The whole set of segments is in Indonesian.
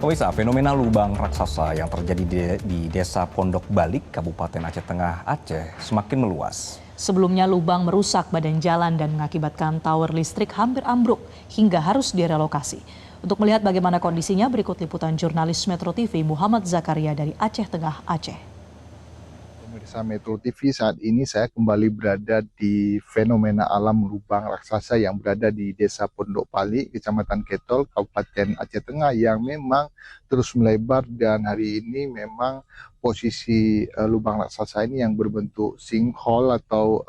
Pemirsa, fenomena lubang raksasa yang terjadi di Desa Pondok Balik, Kabupaten Aceh Tengah, Aceh semakin meluas. Sebelumnya lubang merusak badan jalan dan mengakibatkan tower listrik hampir ambruk hingga harus direlokasi. Untuk melihat bagaimana kondisinya, berikut liputan jurnalis Metro TV Muhammad Zakaria dari Aceh Tengah, Aceh. Pemirsa Metro TV, saat ini saya kembali berada di fenomena alam lubang raksasa yang berada di Desa Pondok Balik, Kecamatan Ketol, Kabupaten Aceh Tengah yang memang terus melebar, dan hari ini memang posisi lubang raksasa ini yang berbentuk sinkhole atau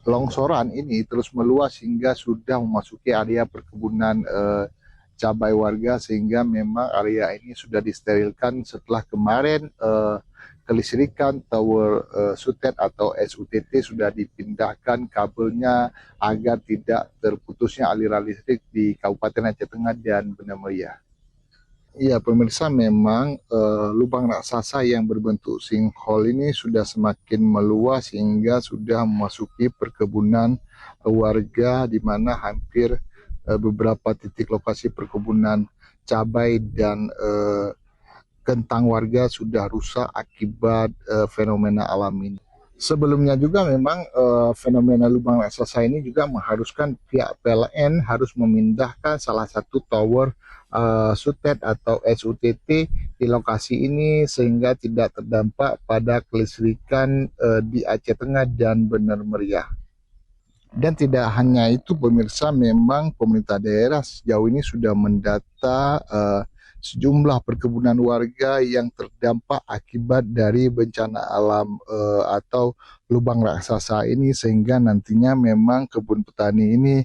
longsoran ini terus meluas hingga sudah memasuki area perkebunan cabai warga, sehingga memang area ini sudah disterilkan setelah kemarin kelistrikan tower SUTET atau SUTT sudah dipindahkan kabelnya agar tidak terputusnya aliran listrik di Kabupaten Aceh Tengah dan Banda Meriah. Iya pemirsa, memang lubang raksasa yang berbentuk sinkhole ini sudah semakin meluas hingga sudah memasuki perkebunan warga, di mana hampir beberapa titik lokasi perkebunan cabai dan kentang warga sudah rusak akibat fenomena alam ini. Sebelumnya juga memang fenomena lubang raksasa ini juga mengharuskan pihak PLN harus memindahkan salah satu tower SUTET atau SUTT di lokasi ini sehingga tidak terdampak pada kelistrikan di Aceh Tengah dan Banda Meriah. Dan tidak hanya itu pemirsa, memang pemerintah daerah sejauh ini sudah mendata sejumlah perkebunan warga yang terdampak akibat dari bencana alam atau lubang raksasa ini, sehingga nantinya memang kebun petani ini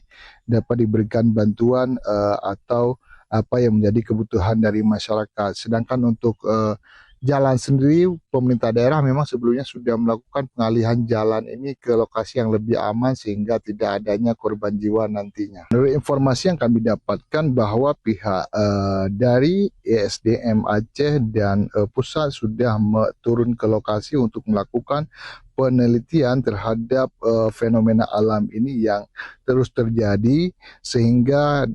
dapat diberikan bantuan atau apa yang menjadi kebutuhan dari masyarakat. Sedangkan untuk jalan sendiri, pemerintah daerah memang sebelumnya sudah melakukan pengalihan jalan ini ke lokasi yang lebih aman sehingga tidak adanya korban jiwa nantinya. Dari informasi yang kami dapatkan bahwa pihak dari ESDM Aceh dan pusat sudah turun ke lokasi untuk melakukan penelitian terhadap fenomena alam ini yang terus terjadi sehingga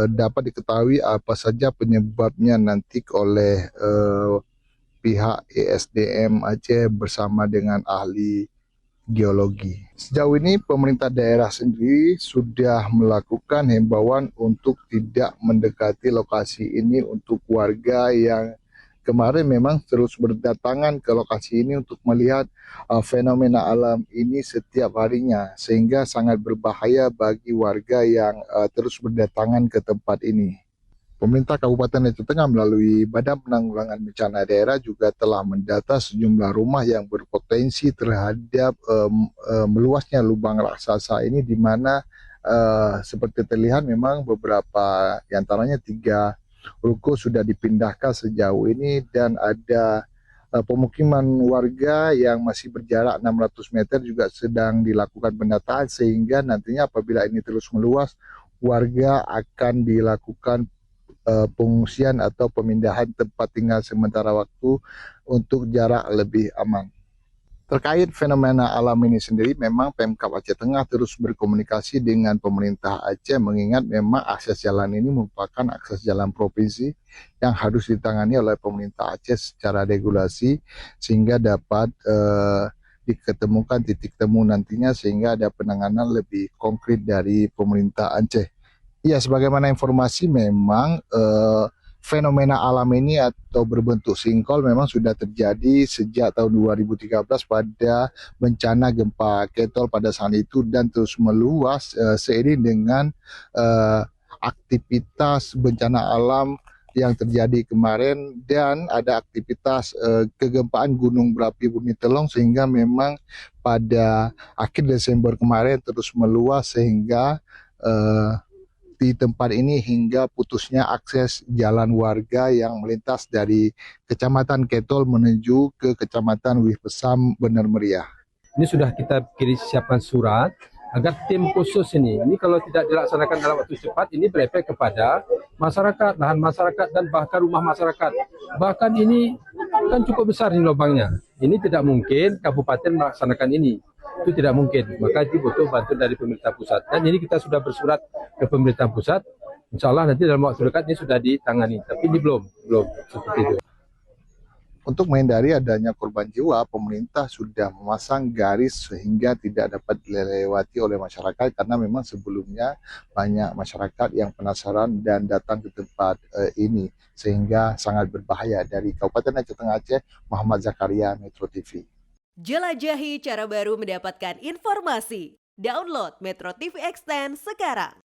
dapat diketahui apa saja penyebabnya nanti oleh pihak ESDM Aceh bersama dengan ahli geologi. Sejauh ini pemerintah daerah sendiri sudah melakukan himbauan untuk tidak mendekati lokasi ini untuk warga yang kemarin memang terus berdatangan ke lokasi ini untuk melihat fenomena alam ini setiap harinya, sehingga sangat berbahaya bagi warga yang terus berdatangan ke tempat ini. Pemerintah Kabupaten Aceh Tengah melalui Badan Penanggulangan Bencana Daerah juga telah mendata sejumlah rumah yang berpotensi terhadap meluasnya lubang raksasa ini, di mana seperti terlihat memang beberapa diantaranya 3 ruko sudah dipindahkan sejauh ini, dan ada pemukiman warga yang masih berjarak 600 meter juga sedang dilakukan pendataan, sehingga nantinya apabila ini terus meluas, warga akan dilakukan pengungsian atau pemindahan tempat tinggal sementara waktu untuk jarak lebih aman. Terkait fenomena alam ini sendiri, memang Pemkab Aceh Tengah terus berkomunikasi dengan pemerintah Aceh, mengingat memang akses jalan ini merupakan akses jalan provinsi yang harus ditangani oleh pemerintah Aceh secara regulasi, sehingga dapat diketemukan titik temu nantinya sehingga ada penanganan lebih konkret dari pemerintah Aceh. Ya, sebagaimana informasi memang fenomena alam ini atau berbentuk sinkhole memang sudah terjadi sejak tahun 2013 pada bencana gempa Ketol pada saat itu, dan terus meluas seiring dengan aktivitas bencana alam yang terjadi kemarin, dan ada aktivitas kegempaan gunung berapi Bumi Telong, sehingga memang pada akhir Desember kemarin terus meluas sehingga di tempat ini hingga putusnya akses jalan warga yang melintas dari Kecamatan Ketol menuju ke Kecamatan Wih Pesam, Banda Meriah. Ini sudah kita siapkan surat agar tim khusus ini kalau tidak dilaksanakan dalam waktu cepat, ini berefek kepada masyarakat, lahan masyarakat, dan bahkan rumah masyarakat. Bahkan ini kan cukup besar ini lubangnya. Ini tidak mungkin kabupaten melaksanakan ini. Itu tidak mungkin, maka itu butuh bantuan dari pemerintah pusat. Dan ini kita sudah bersurat ke pemerintah pusat Insya Allah nanti dalam waktu dekat ini sudah ditangani, tapi ini belum seperti itu. Untuk menghindari adanya korban jiwa, pemerintah sudah memasang garis sehingga tidak dapat dilewati oleh masyarakat karena memang sebelumnya banyak masyarakat yang penasaran dan datang ke tempat ini sehingga sangat berbahaya. Dari Kabupaten Aceh Tengah Aceh, Muhammad Zakaria, Metro TV. Jelajahi cara baru mendapatkan informasi. Download Metro TV Extend sekarang.